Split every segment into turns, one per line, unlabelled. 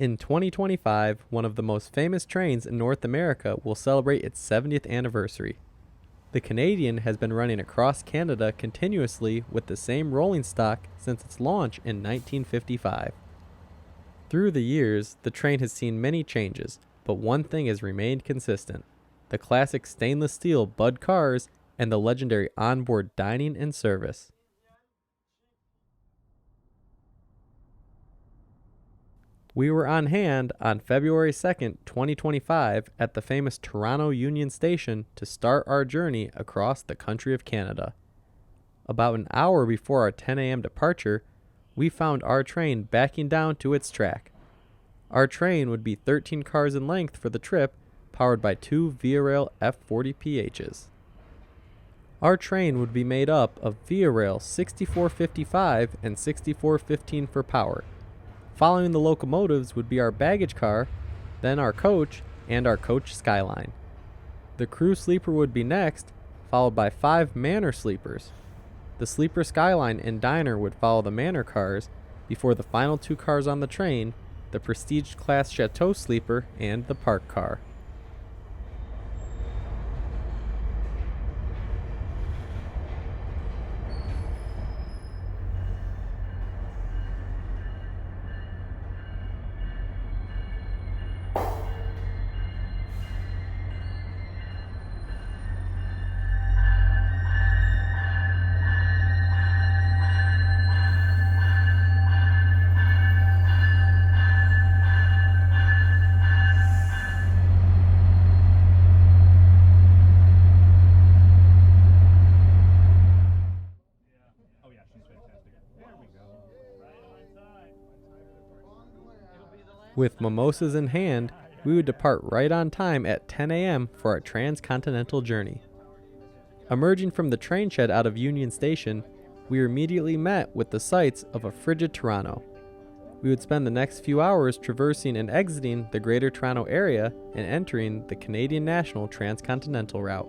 In 2025, one of the most famous trains in North America will celebrate its 70th anniversary. The Canadian has been running across Canada continuously with the same rolling stock since its launch in 1955. Through the years, the train has seen many changes, but one thing has remained consistent: the classic stainless steel Bud cars and the legendary onboard dining and service. We were on hand on February 2nd, 2025 at the famous Toronto Union Station to start our journey across the country of Canada. About an hour before our 10 a.m. departure, we found our train backing down to its track. Our train would be 13 cars in length for the trip, powered by two Via Rail F40PHs. Our train would be made up of Via Rail 6455 and 6415 for power. Following the locomotives would be our baggage car, then our coach, and our coach Skyline. The crew sleeper would be next, followed by 5 Manor sleepers. The sleeper Skyline and diner would follow the Manor cars, before the final 2 cars on the train, the Prestige Class Chateau sleeper and the park car. With mimosas in hand, we would depart right on time at 10 a.m. for our transcontinental journey. Emerging from the train shed out of Union Station, we were immediately met with the sights of a frigid Toronto. We would spend the next few hours traversing and exiting the Greater Toronto Area and entering the Canadian National Transcontinental Route.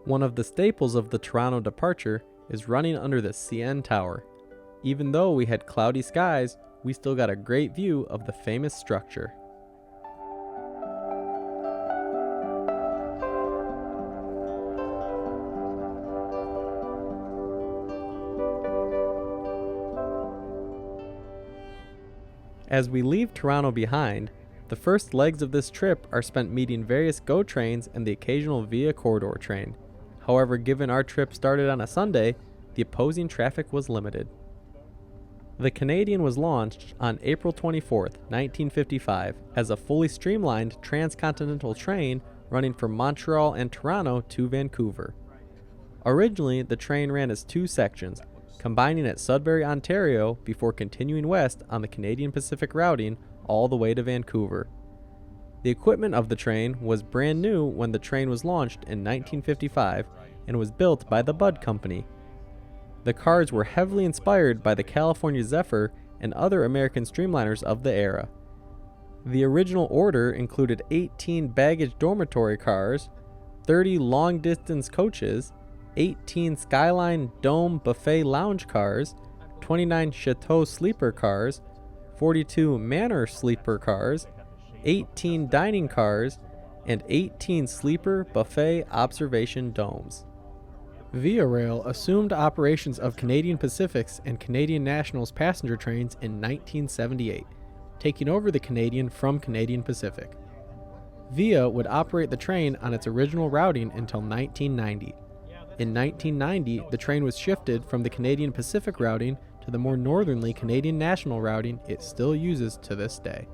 One of the staples of the Toronto departure is running under the CN Tower. Even though we had cloudy skies, we still got a great view of the famous structure. As we leave Toronto behind, the first legs of this trip are spent meeting various GO trains and the occasional Via Corridor train. However, given our trip started on a Sunday, the opposing traffic was limited. The Canadian was launched on April 24, 1955, as a fully streamlined transcontinental train running from Montreal and Toronto to Vancouver. Originally, the train ran as 2 sections, combining at Sudbury, Ontario, before continuing west on the Canadian Pacific routing all the way to Vancouver. The equipment of the train was brand new when the train was launched in 1955 and was built by the Bud Company. The cars were heavily inspired by the California Zephyr and other American Streamliners of the era. The original order included 18 baggage dormitory cars, 30 long-distance coaches, 18 Skyline Dome Buffet lounge cars, 29 Chateau sleeper cars, 42 Manor sleeper cars, 18 dining cars, and 18 sleeper buffet observation domes. Via Rail assumed operations of Canadian Pacific's and Canadian National's passenger trains in 1978, taking over the Canadian from Canadian Pacific. Via would operate the train on its original routing until 1990. In 1990, the train was shifted from the Canadian Pacific routing to the more northerly Canadian National routing it still uses to this day.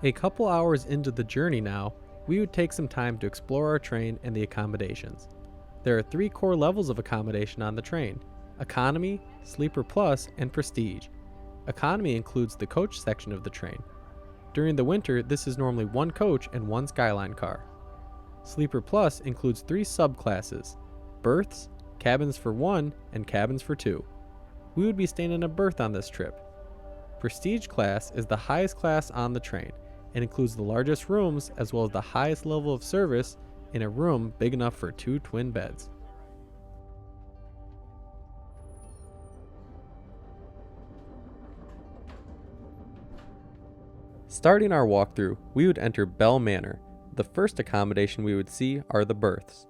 A couple hours into the journey now, we would take some time to explore our train and the accommodations. There are 3 core levels of accommodation on the train: Economy, Sleeper Plus, and Prestige. Economy includes the coach section of the train. During the winter, this is normally 1 coach and 1 Skyline car. Sleeper Plus includes 3 subclasses: berths, cabins for 1, and cabins for 2. We would be staying in a berth on this trip. Prestige class is the highest class on the train and includes the largest rooms as well as the highest level of service in a room big enough for 2 twin beds. Starting our walkthrough, we would enter Bell Manor. The first accommodation we would see are the berths.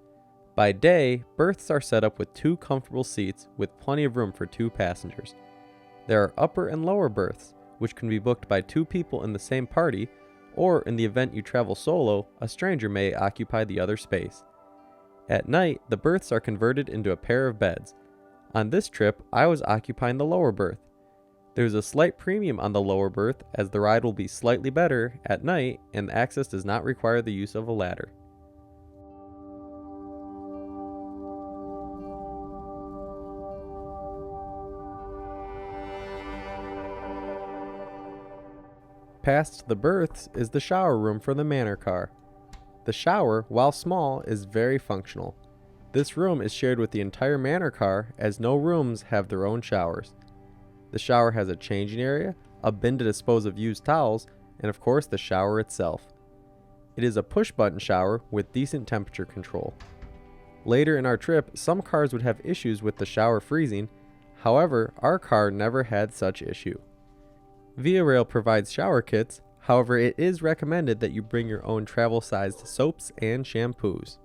By day, berths are set up with 2 comfortable seats with plenty of room for 2 passengers. There are upper and lower berths, which can be booked by 2 people in the same party, or in the event you travel solo, a stranger may occupy the other space. At night, the berths are converted into a pair of beds. On this trip, I was occupying the lower berth. There's a slight premium on the lower berth as the ride will be slightly better at night and access does not require the use of a ladder. Past the berths is the shower room for the Manor car. The shower, while small, is very functional. This room is shared with the entire Manor car as no rooms have their own showers. The shower has a changing area, a bin to dispose of used towels, and of course the shower itself. It is a push-button shower with decent temperature control. Later in our trip, some cars would have issues with the shower freezing. However, our car never had such issue. Via Rail provides shower kits, however it is recommended that you bring your own travel-sized soaps and shampoos.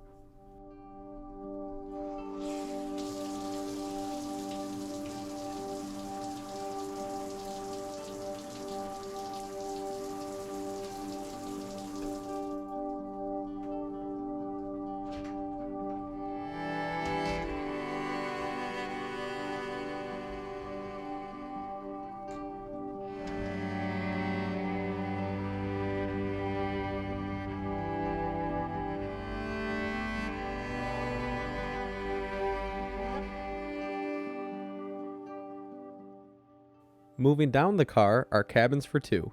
Moving down the car are cabins for 2.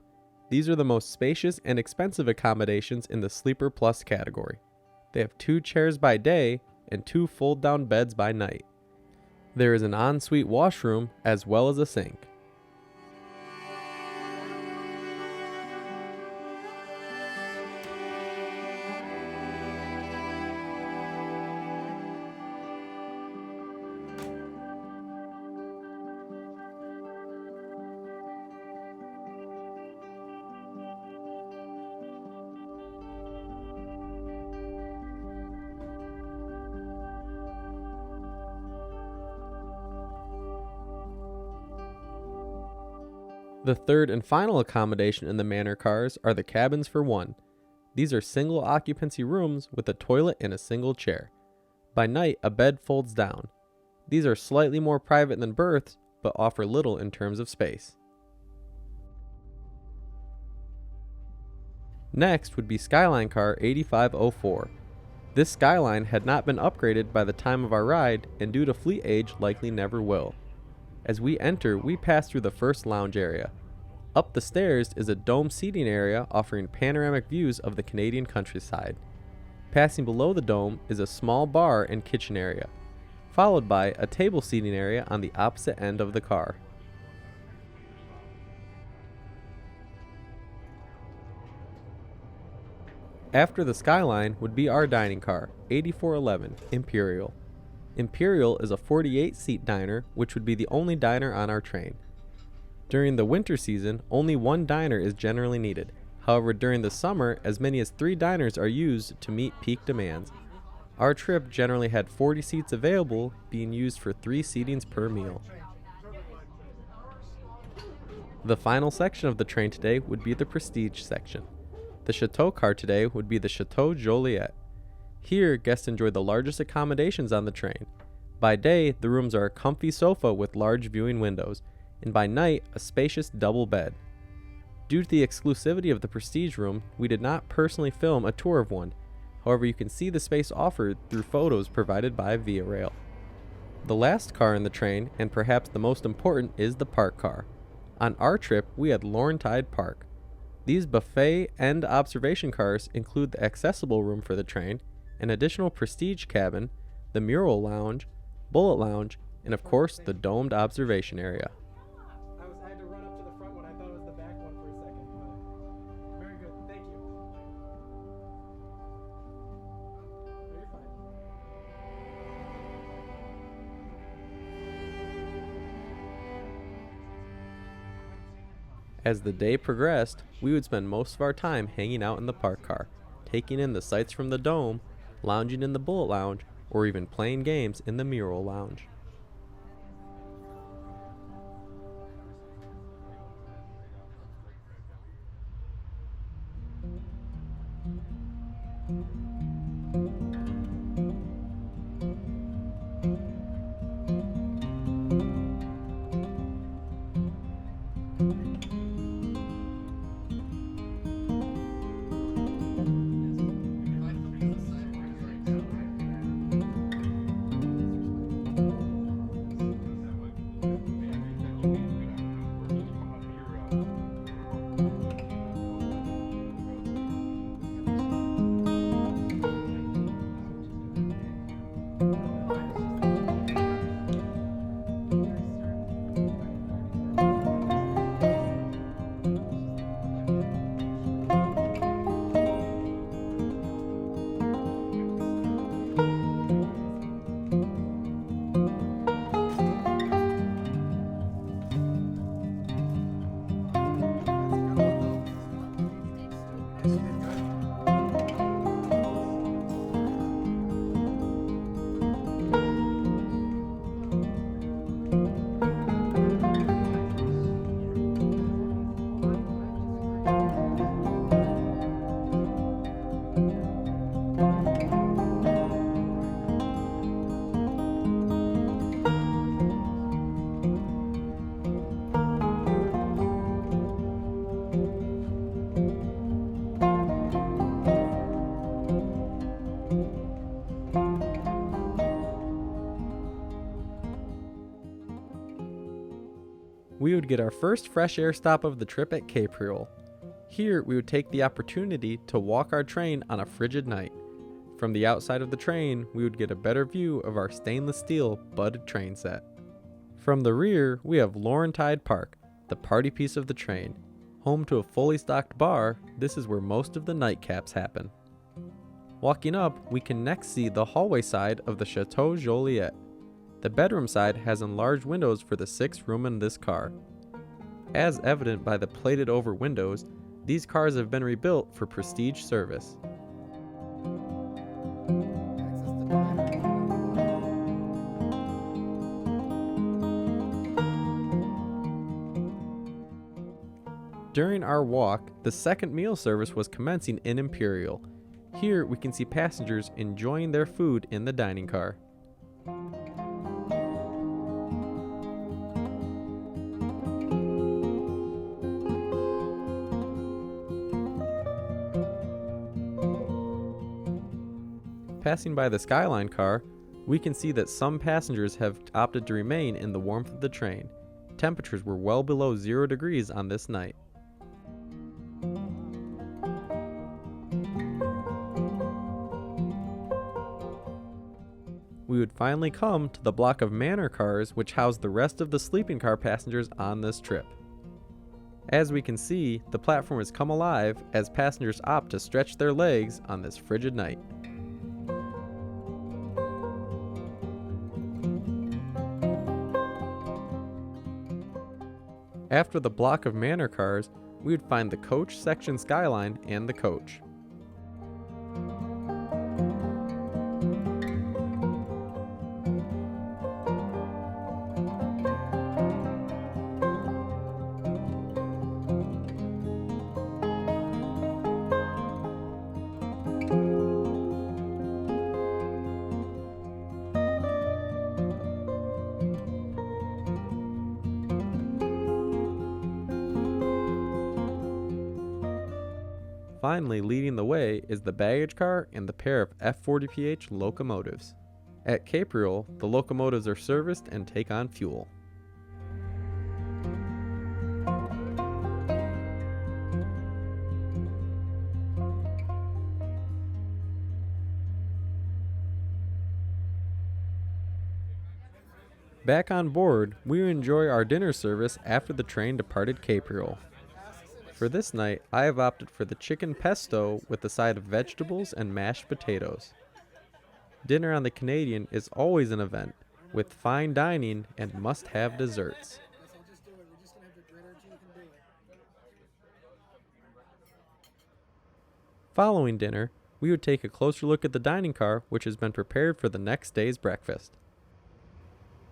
These are the most spacious and expensive accommodations in the Sleeper Plus category. They have 2 chairs by day and 2 fold-down beds by night. There is an ensuite washroom as well as a sink. The third and final accommodation in the Manor cars are the cabins for 1. These are single occupancy rooms with a toilet and a single chair. By night, a bed folds down. These are slightly more private than berths, but offer little in terms of space. Next would be Skyline car 8504. This Skyline had not been upgraded by the time of our ride, and due to fleet age likely never will. As we enter, we pass through the first lounge area. Up the stairs is a dome seating area offering panoramic views of the Canadian countryside. Passing below the dome is a small bar and kitchen area, followed by a table seating area on the opposite end of the car. After the Skyline would be our dining car, 8411 Imperial. Imperial is a 48-seat diner, which would be the only diner on our train. During the winter season, only one diner is generally needed. However, during the summer, as many as 3 diners are used to meet peak demands. Our trip generally had 40 seats available, being used for 3 seatings per meal. The final section of the train today would be the Prestige section. The Chateau car today would be the Chateau Joliet. Here, guests enjoy the largest accommodations on the train. By day, the rooms are a comfy sofa with large viewing windows, and by night, a spacious double bed. Due to the exclusivity of the Prestige room, we did not personally film a tour of one. However, you can see the space offered through photos provided by Via Rail. The last car in the train, and perhaps the most important, is the park car. On our trip, we had Laurentide Park. These buffet and observation cars include the accessible room for the train, an additional Prestige cabin, the mural lounge, bullet lounge, and of course the domed observation area.
I had to run up to the front one. I thought it was the back one for a second, but very good. Thank you. No, you're fine.
As the day progressed, we would spend most of our time hanging out in the park car, taking in the sights from the dome, lounging in the bullet lounge, or even playing games in the mural lounge. We would get our first fresh air stop of the trip at Capreol. Here, we would take the opportunity to walk our train on a frigid night. From the outside of the train, we would get a better view of our stainless steel budded train set. From the rear, we have Laurentide Park, the party piece of the train. Home to a fully stocked bar, this is where most of the nightcaps happen. Walking up, we can next see the hallway side of the Chateau Joliet. The bedroom side has enlarged windows for the 6th room in this car. As evident by the plated over windows, these cars have been rebuilt for prestige service. During our walk, the second meal service was commencing in Imperial. Here we can see passengers enjoying their food in the dining car. Passing by the Skyline car, we can see that some passengers have opted to remain in the warmth of the train. temperatures were well below 0 degrees on this night. We would finally come to the block of manor cars which housed the rest of the sleeping car passengers on this trip. As we can see, the platform has come alive as passengers opt to stretch their legs on this frigid night. After the block of manor cars, we would find the coach section skyline and the coach. Finally, leading the way is the baggage car and the pair of F40PH locomotives. At Capreol, the locomotives are serviced and take on fuel. Back on board, we enjoy our dinner service after the train departed Capreol. For this night, I have opted for the chicken pesto with a side of vegetables and mashed potatoes. Dinner on the Canadian is always an event, with fine dining and must-have desserts. Following dinner, we would take a closer look at the dining car which has been prepared for the next day's breakfast.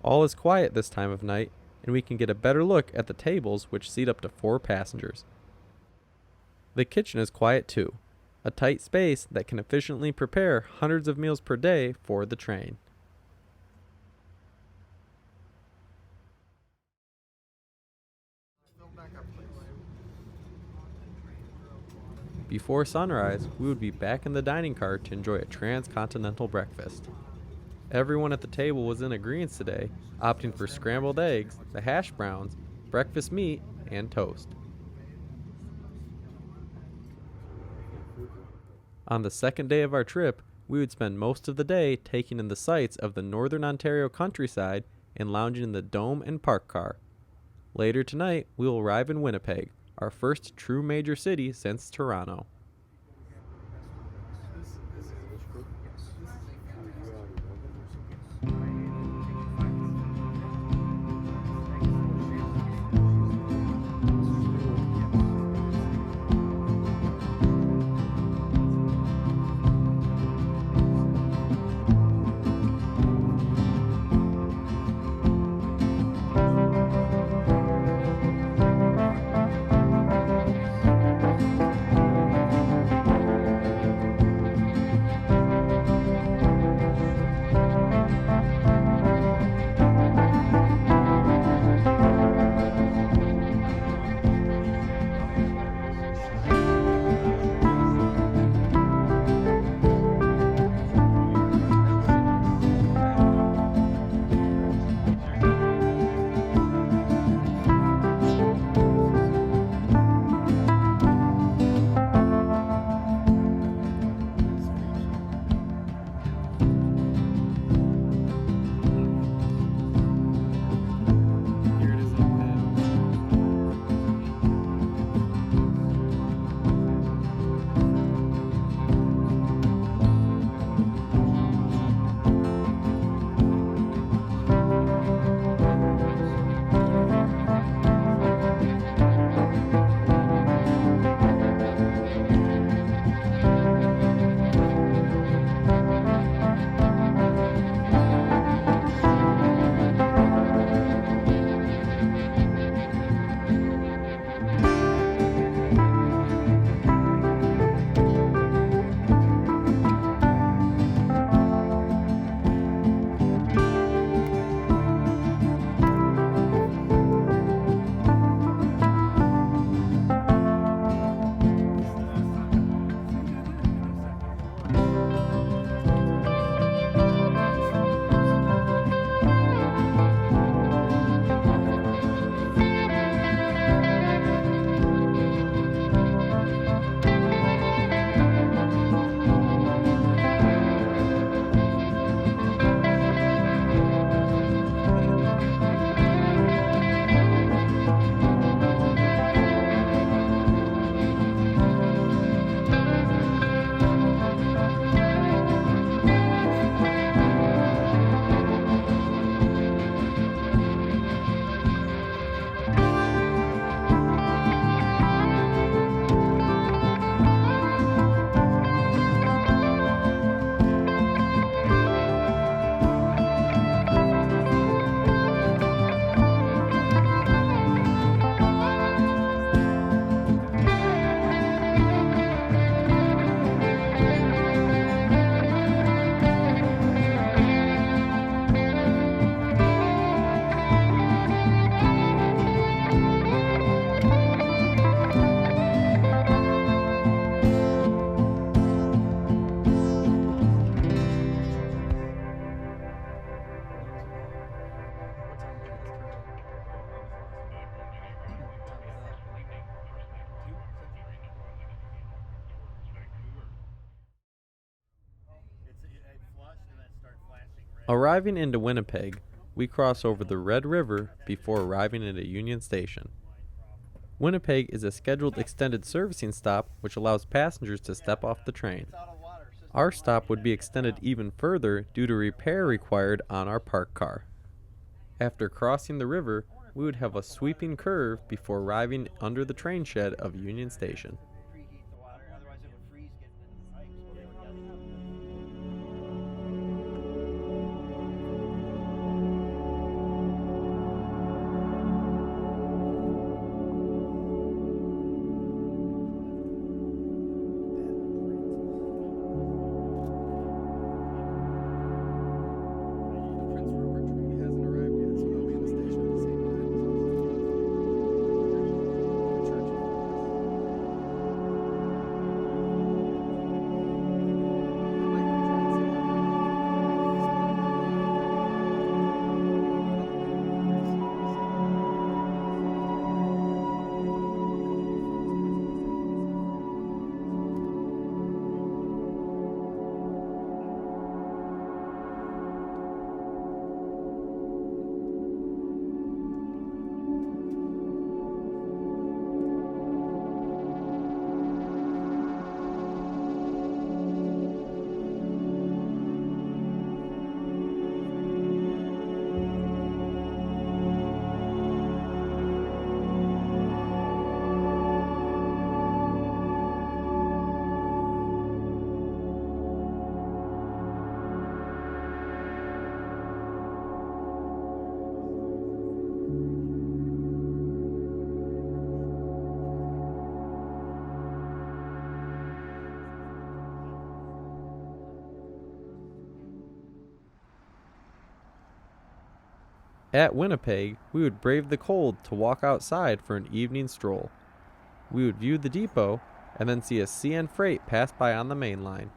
All is quiet this time of night, and we can get a better look at the tables which seat up to 4 passengers. The kitchen is quiet too, a tight space that can efficiently prepare hundreds of meals per day for the train. Before sunrise, we would be back in the dining car to enjoy a transcontinental breakfast. Everyone at the table was in agreement today, opting for scrambled eggs, the hash browns, breakfast meat, and toast. On the second day of our trip, we would spend most of the day taking in the sights of the northern Ontario countryside and lounging in the Dome and Park car. Later tonight, we will arrive in Winnipeg, our first true major city since Toronto. Arriving into Winnipeg, we cross over the Red River before arriving at a Union Station. Winnipeg is a scheduled extended servicing stop which allows passengers to step off the train. Our stop would be extended even further due to repair required on our parked car. After crossing the river, we would have a sweeping curve before arriving under the train shed of Union Station. At Winnipeg, we would brave the cold to walk outside for an evening stroll. We would view the depot and then see a CN freight pass by on the main line.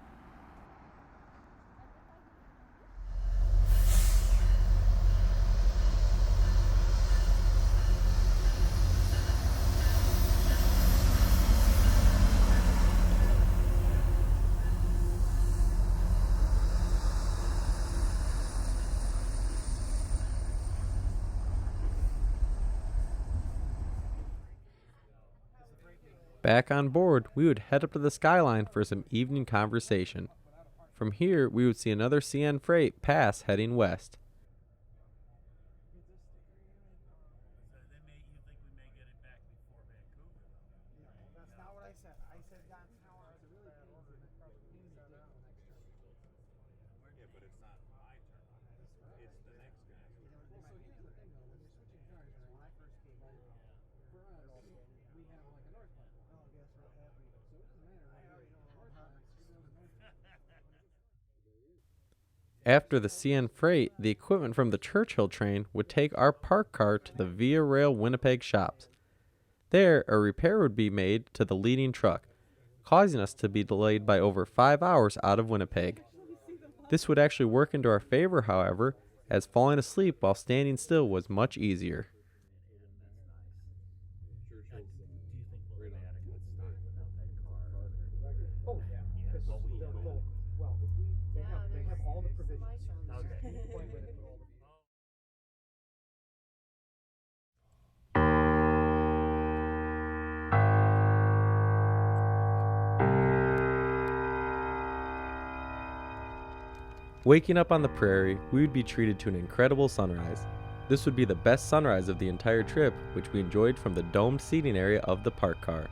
Back on board, we would head up to the skyline for some evening conversation. From here, we would see another CN freight pass heading west.
That's not what I said. I said that's how I was really
Yeah, but it's not my turn. It's the next guy.
Well, so here's the thing though, when you're switching cars, when I first came over, for us, we have like a northbound. Oh, guess what happened? So it doesn't matter whether you're northbound, you're still northbound.
After the CN freight, the equipment from the Churchill train would take our parked car to the Via Rail Winnipeg shops. There, a repair would be made to the leading truck, causing us to be delayed by over 5 hours out of Winnipeg. This would actually work into our favor, however, as falling asleep while standing still was much easier.
Oh yeah. Well, they have all the provisions.
Waking up on the prairie, we would be treated to an incredible sunrise. This would be the best sunrise of the entire trip, which we enjoyed from the domed seating area of the parked car.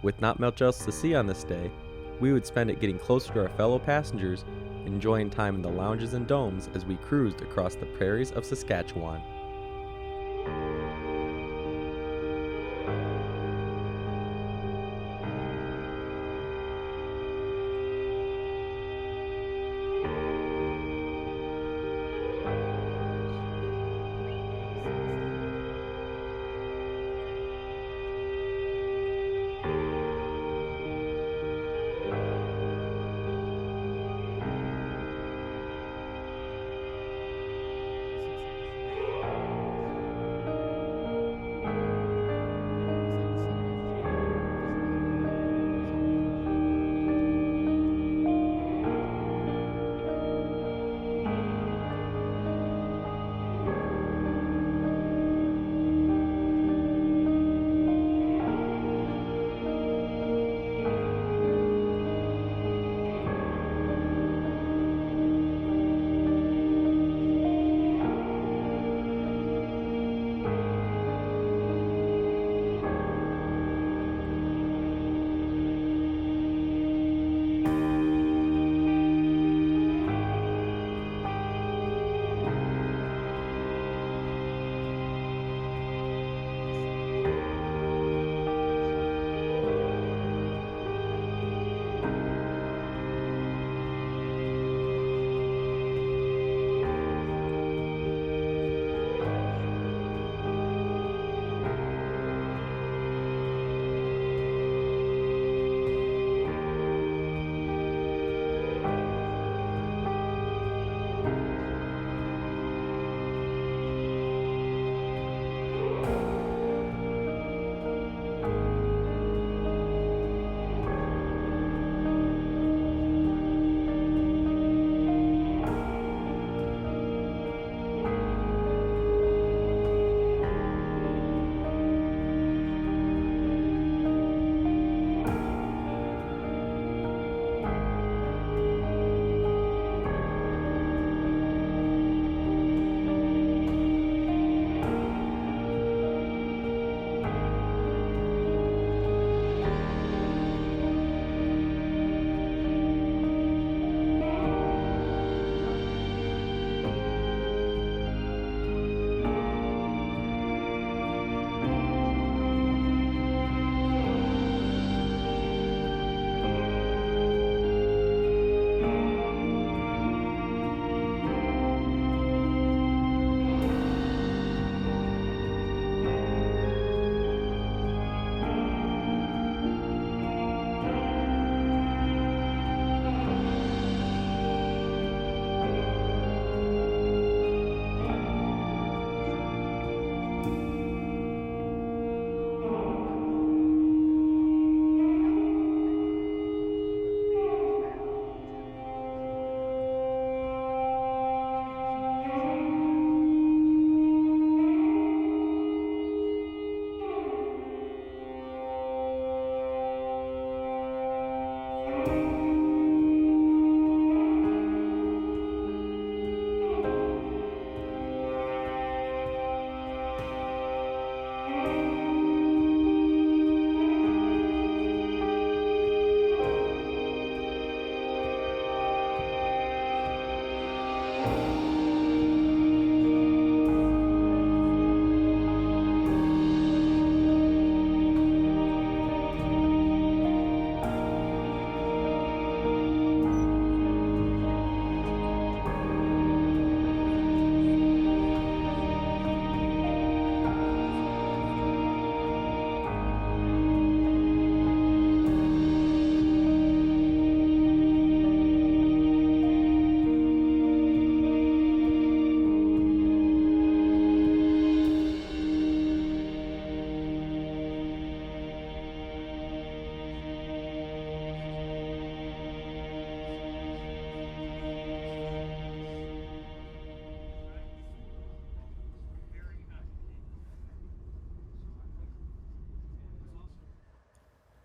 With not much else to see on this day, we would spend it getting closer to our fellow passengers, enjoying time in the lounges and domes as we cruised across the prairies of Saskatchewan.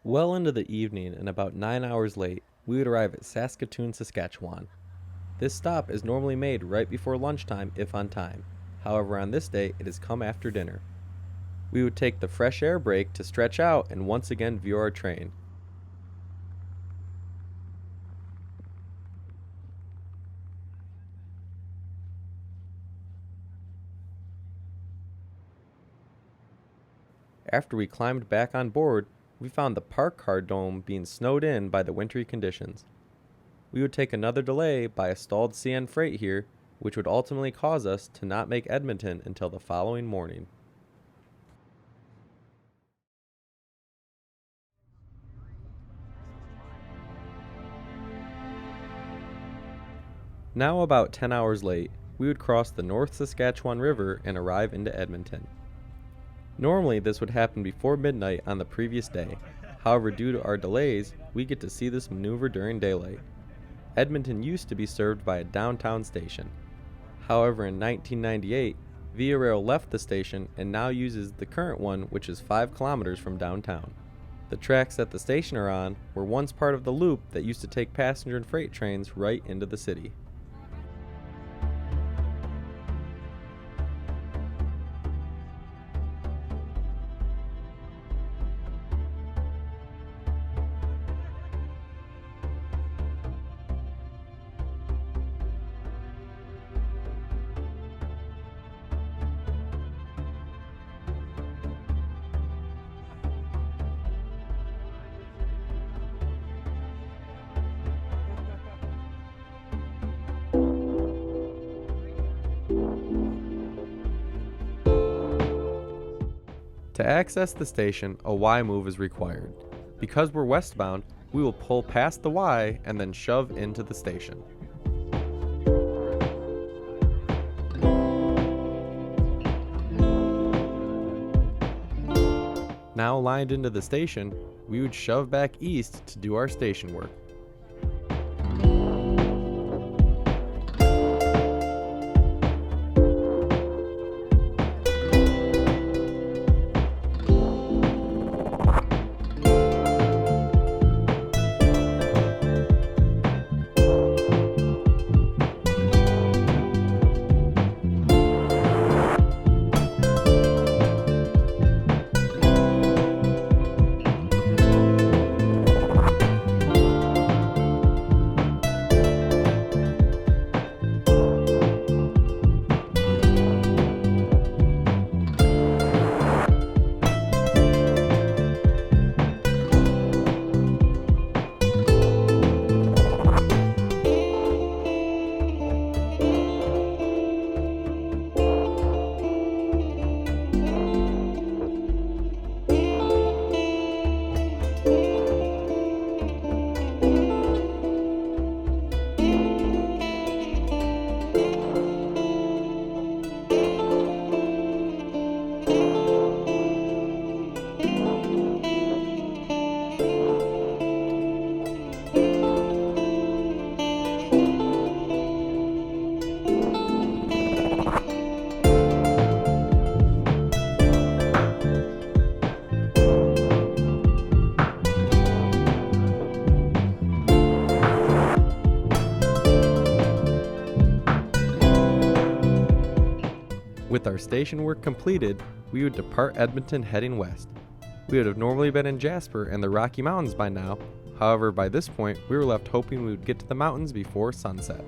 Well into the evening and about 9 hours late, we would arrive at Saskatoon, Saskatchewan. This stop is normally made right before lunchtime if on time. However, on this day, it has come after dinner. We would take the fresh air break to stretch out and once again view our train. After we climbed back on board, we found the park car dome being snowed in by the wintry conditions. We would take another delay by a stalled CN freight here, which would ultimately cause us to not make Edmonton until the following morning. Now about 10 hours late, we would cross the North Saskatchewan River and arrive into Edmonton. Normally this would happen before midnight on the previous day. However, due to our delays, we get to see this maneuver during daylight. Edmonton used to be served by a downtown station. However, in 1998, Via Rail left the station and now uses the current one, which is 5 kilometers from downtown. The tracks that the station are on were once part of the loop that used to take passenger and freight trains right into the city. To access the station, a Y move is required. Because we're westbound, we will pull past the Y and then shove into the station. Now lined into the station, we would shove back east to do our station work. With our station work completed, we would depart Edmonton heading west. We would have normally been in Jasper and the Rocky Mountains by now. However, by this point, we were left hoping we would get to the mountains before sunset.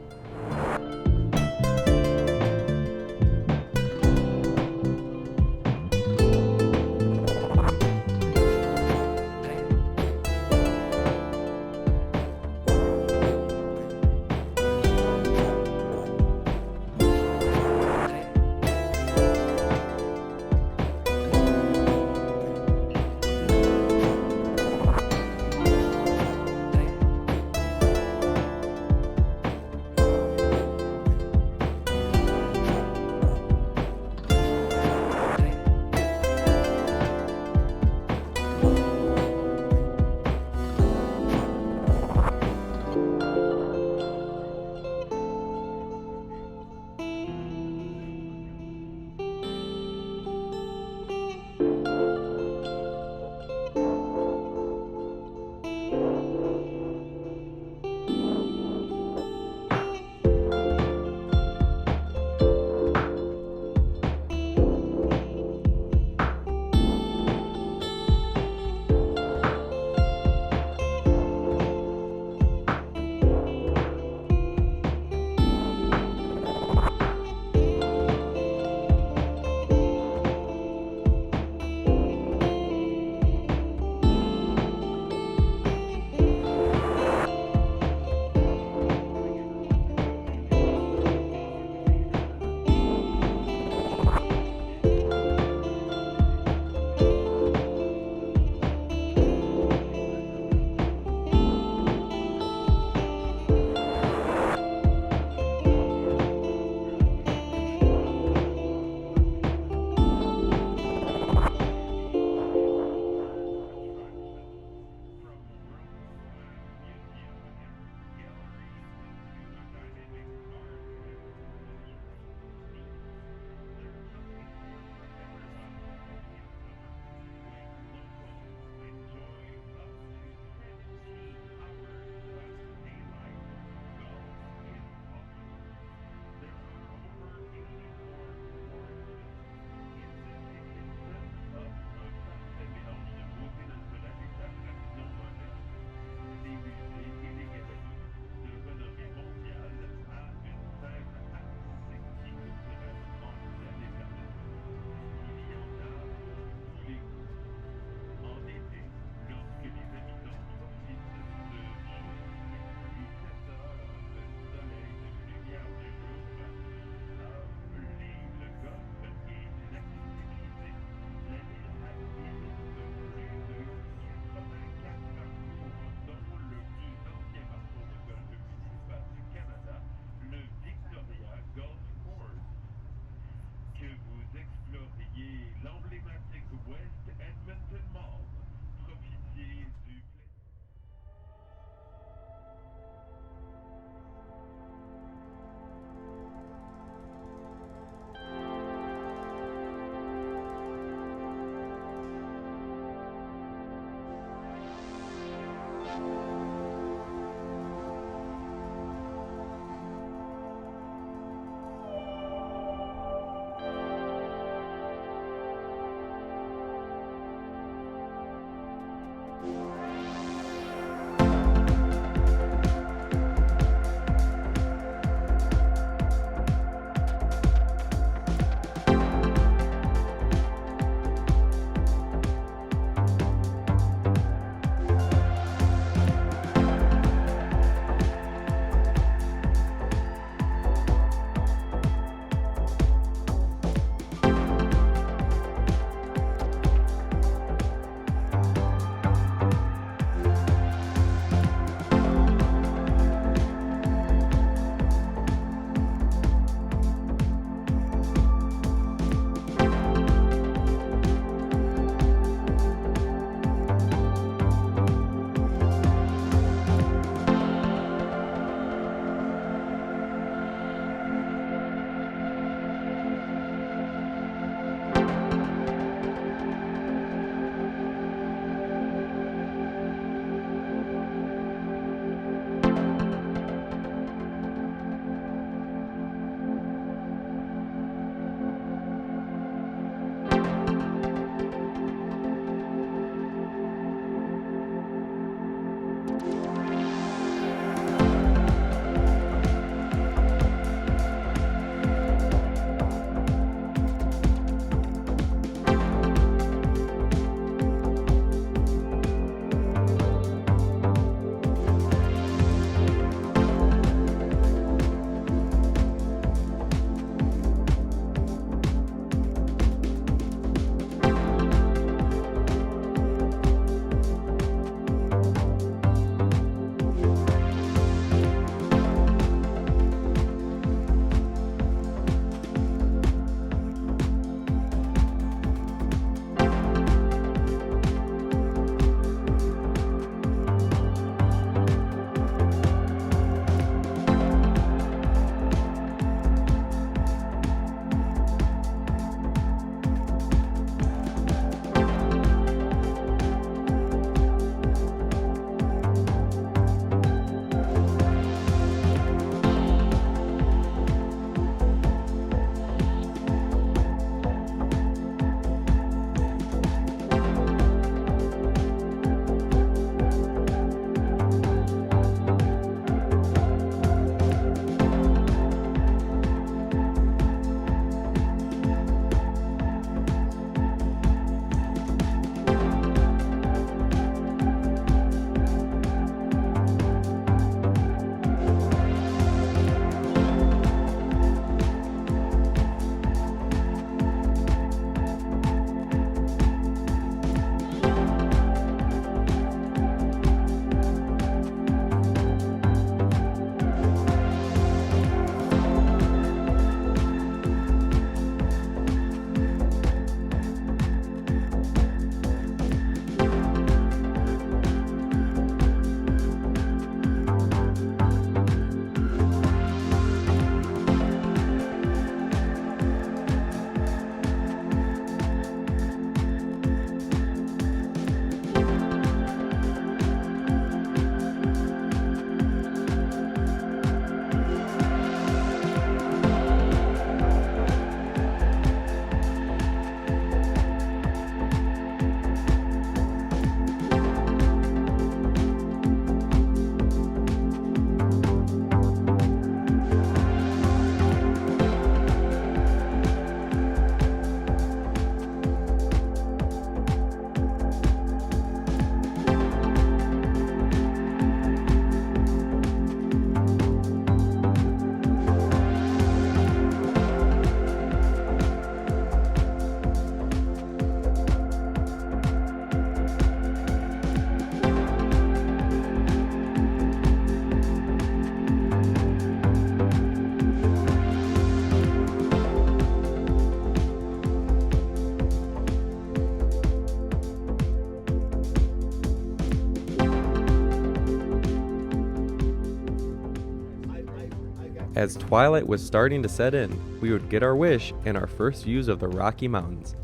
As twilight was starting to set in, we would get our wish and our first views of the Rocky Mountains.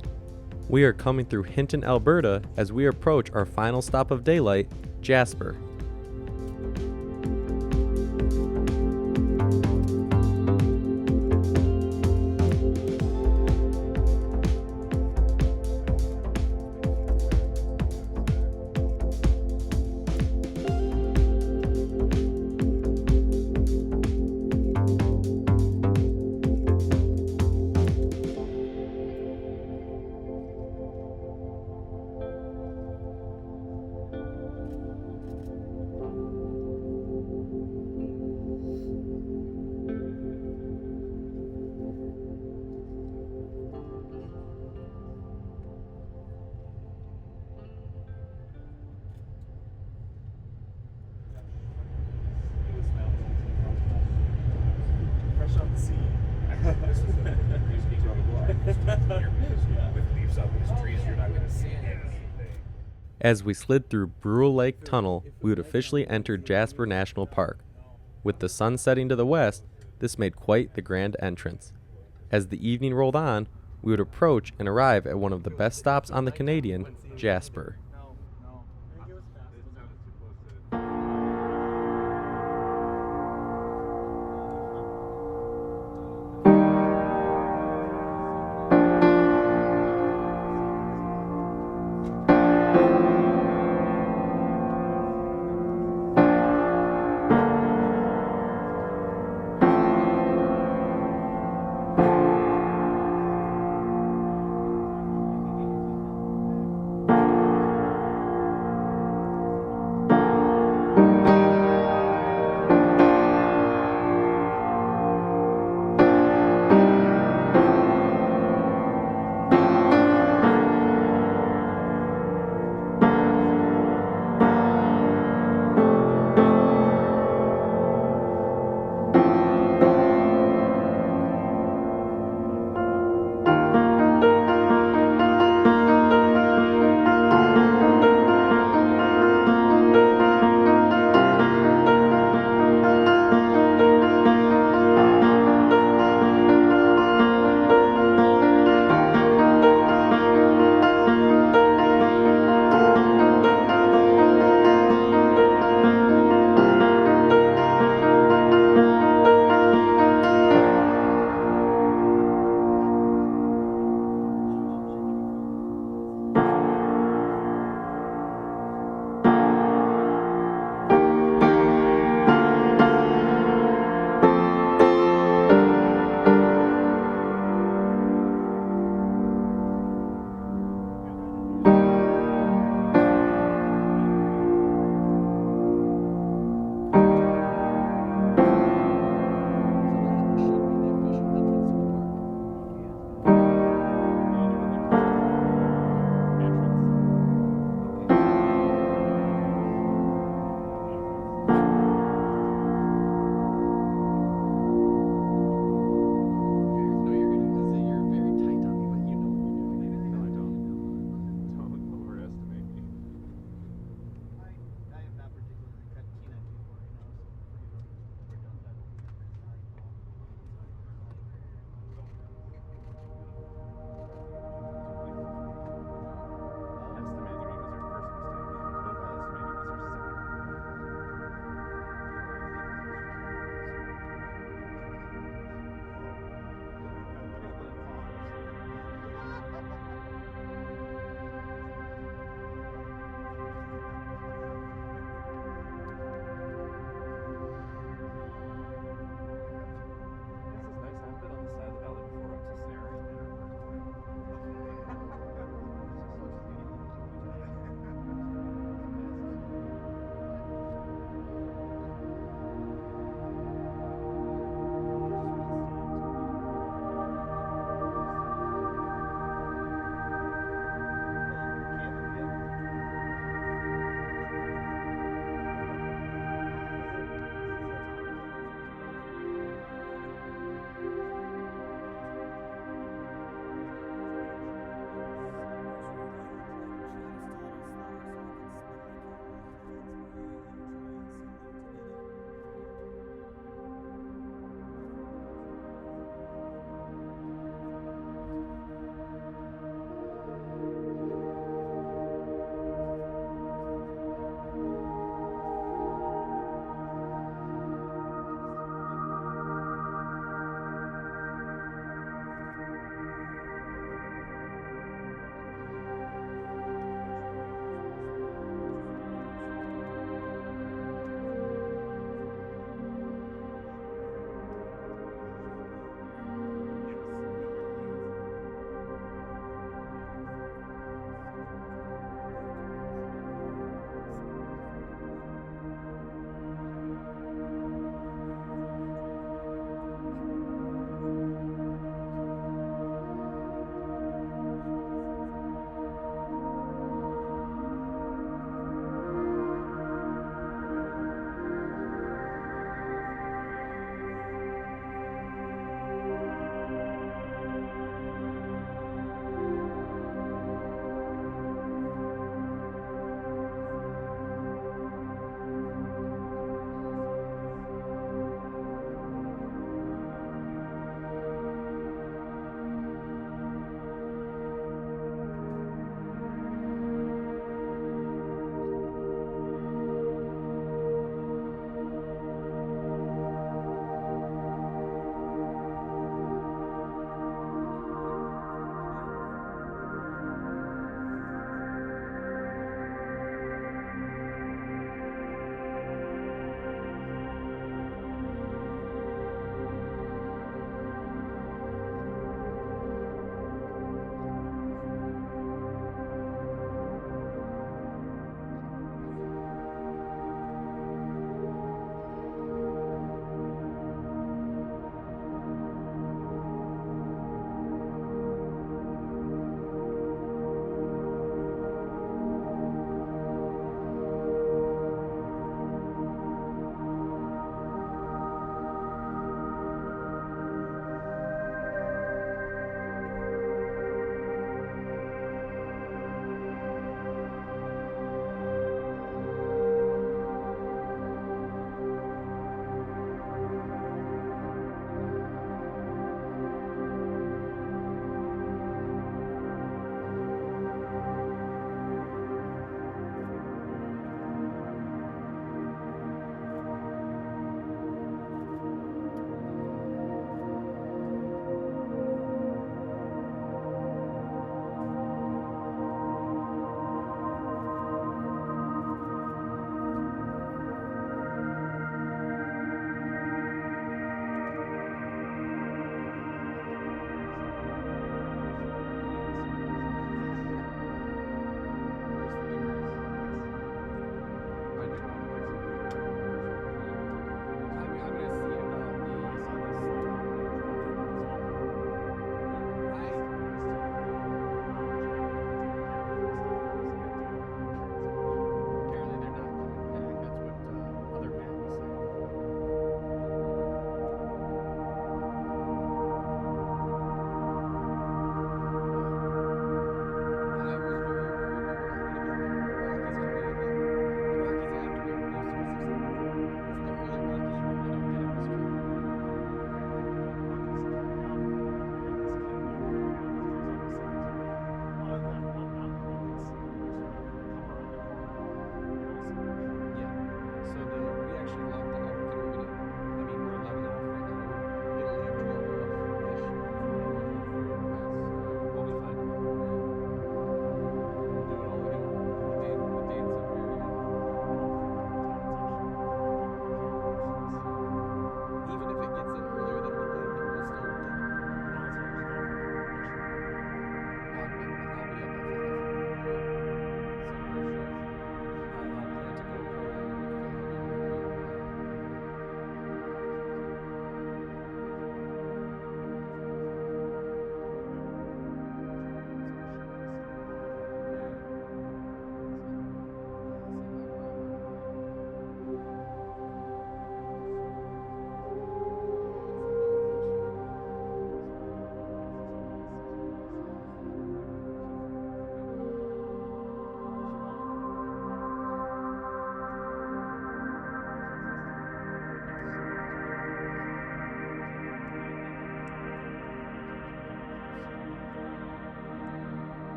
We are coming through Hinton, Alberta as we approach our final stop of daylight, Jasper.
up, there's trees, you're not going to see anything.
As we slid through Brule Lake Tunnel, we would officially enter Jasper National Park. With the sun setting to the west, this made quite the grand entrance. As the evening rolled on, we would approach and arrive at one of the best stops on the Canadian, Jasper.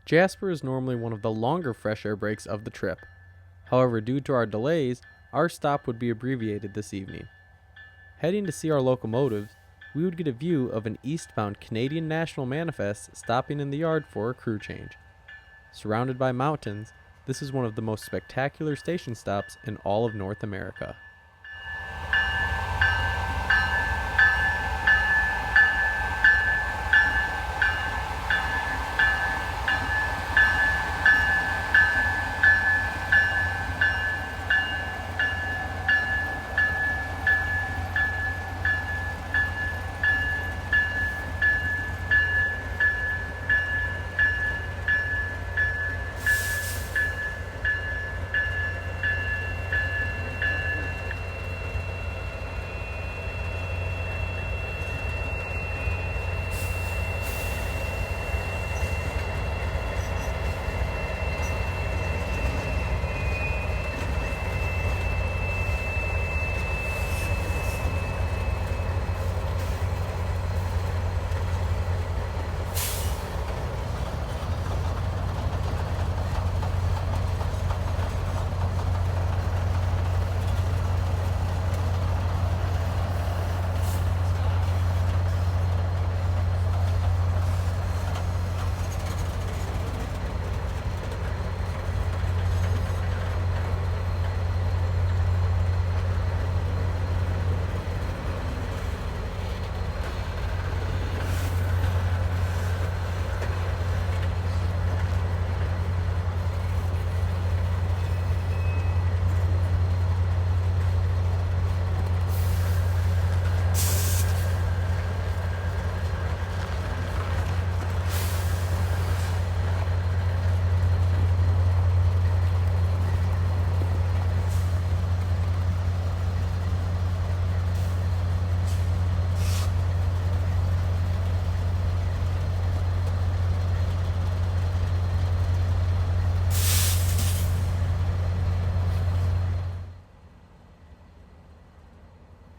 Jasper is normally one of the longer fresh air breaks of the trip. However, due to our delays, our stop would be abbreviated this evening. Heading to see our locomotives, we would get a view of an eastbound Canadian National manifest stopping in the yard for a crew change. Surrounded by mountains, this is one of the most spectacular station stops in all of North America.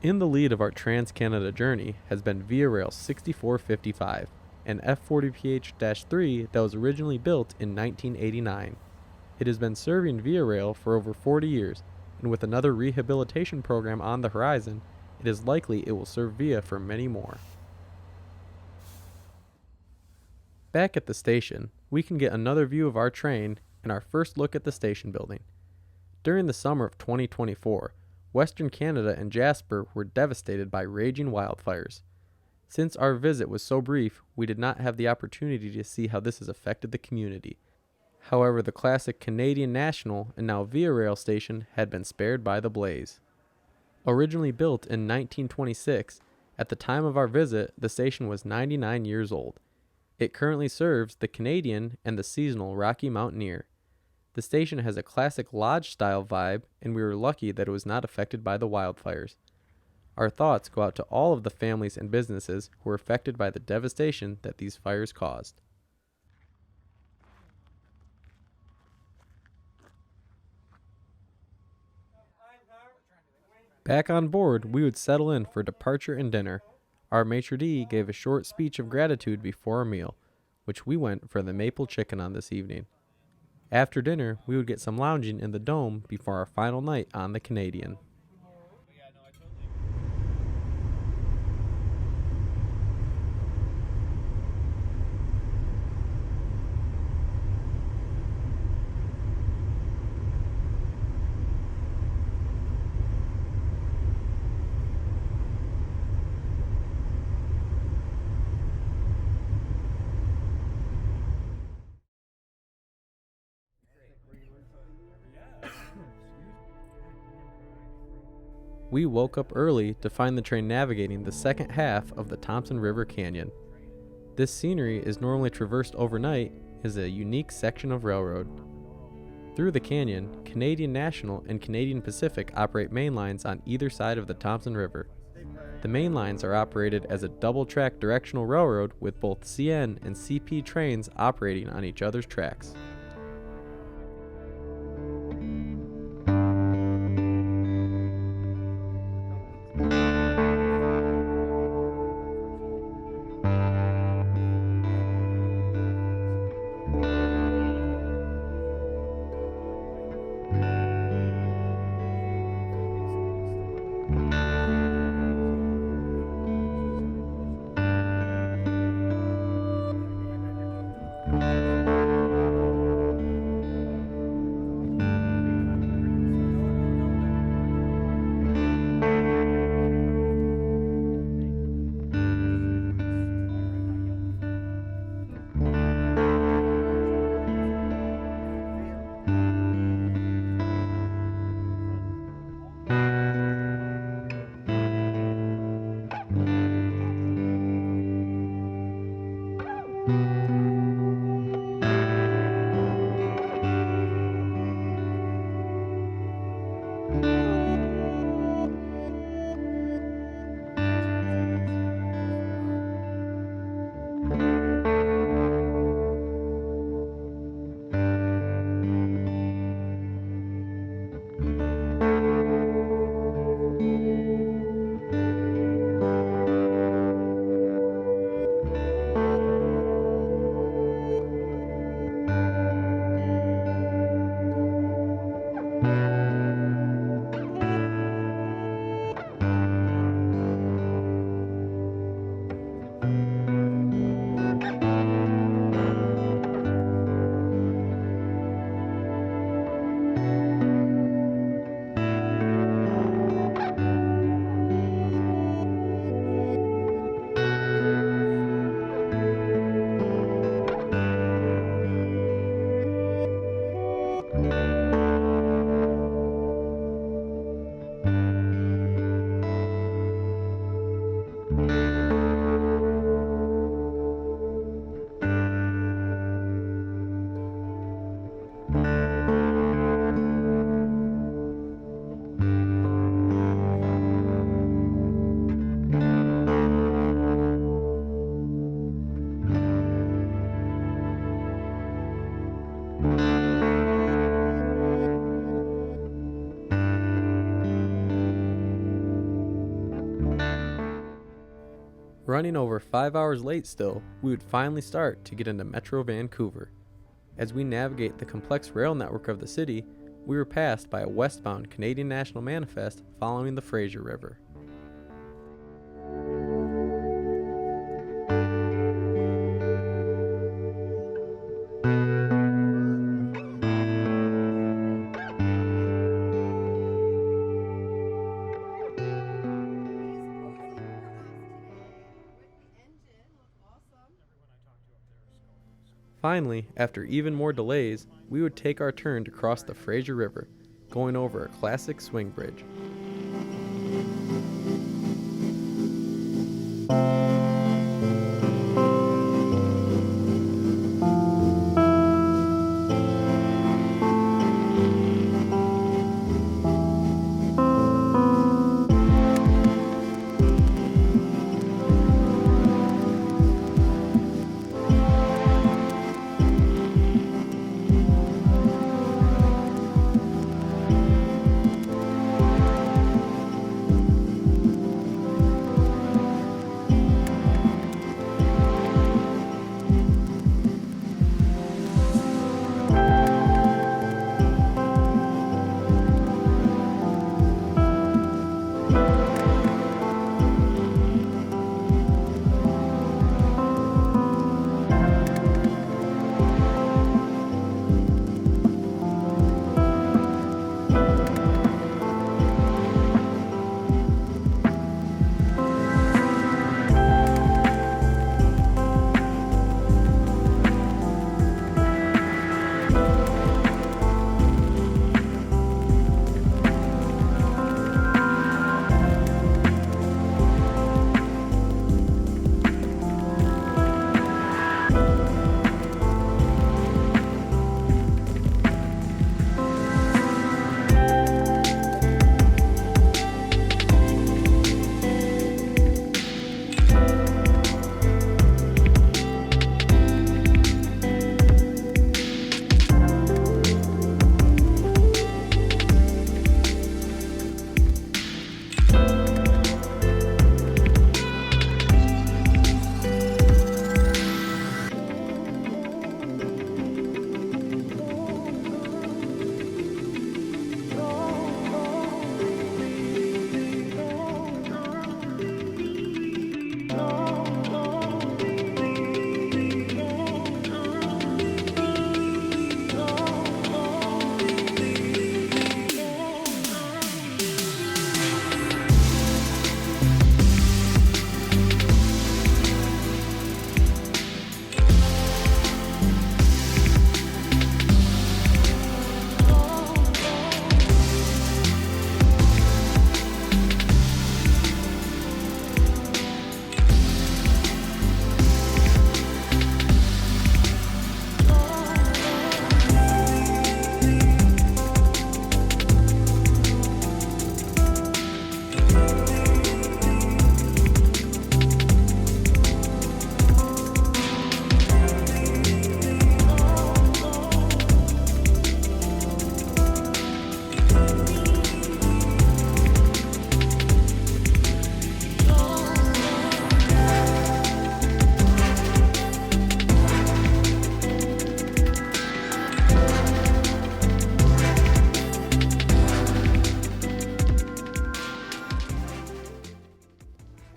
In the lead of our Trans-Canada journey has been Via Rail 6455, an F40PH-3 that was originally built in 1989. It has been serving Via Rail for over 40 years, and with another rehabilitation program on the horizon, it is likely it will serve Via for many more. Back at the station, we can get another view of our train and our first look at the station building. During the summer of 2024, Western Canada and Jasper were devastated by raging wildfires. Since our visit was so brief, we did not have the opportunity to see how this has affected the community. However, the classic Canadian National and now Via Rail station had been spared by the blaze. Originally built in 1926, at the time of our visit, the station was 99 years old. It currently serves the Canadian and the seasonal Rocky Mountaineer. The station has a classic lodge-style vibe, and we were lucky that it was not affected by the wildfires. Our thoughts go out to all of the families and businesses who were affected by the devastation that these fires caused. Back on board, we would settle in for departure and dinner. Our maitre d' gave a short speech of gratitude before our meal, which we went for the maple chicken on this evening. After dinner, we would get some lounging in the dome before our final night on the Canadian. We woke up early to find the train navigating the second half of the Thompson River Canyon. This scenery is normally traversed overnight as a unique section of railroad. Through the canyon, Canadian National and Canadian Pacific operate main lines on either side of the Thompson River. The main lines are operated as a double-track directional railroad with both CN and CP trains operating on each other's tracks. Running over 5 hours late still, we would finally start to get into Metro Vancouver. As we navigate the complex rail network of the city, we were passed by a westbound Canadian National Manifest following the Fraser River. Finally, after even more delays, we would take our turn to cross the Fraser River, going over a classic swing bridge.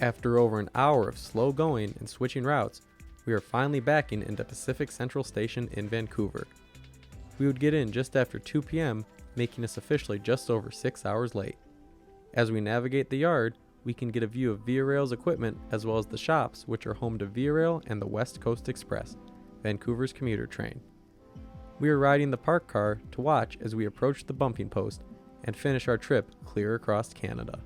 After over an hour of slow going and switching routes, we are finally backing into Pacific Central Station in Vancouver. We would get in just after 2 p.m., making us officially just over 6 hours late. As we navigate the yard, we can get a view of Via Rail's equipment as well as the shops, which are home to Via Rail and the West Coast Express, Vancouver's commuter train. We are riding the park car to watch as we approach the bumping post and finish our trip clear across Canada.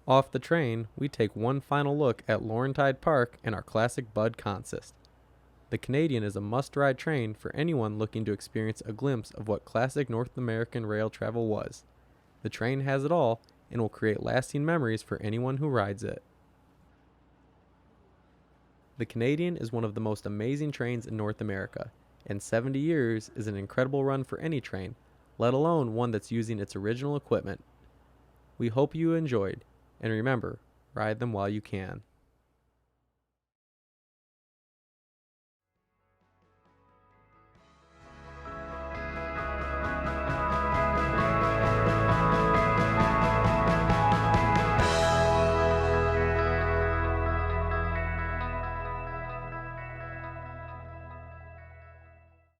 Off the train, we take one final look at Laurentide Park and our classic Bud consist. The Canadian is a must-ride train for anyone looking to experience a glimpse of what classic North American rail travel was. The train has it all and will create lasting memories for anyone who rides it. The Canadian is one of the most amazing trains in North America, and 70 years is an incredible run for any train, let alone one that's using its original equipment. We hope you enjoyed, and remember, ride them while you can.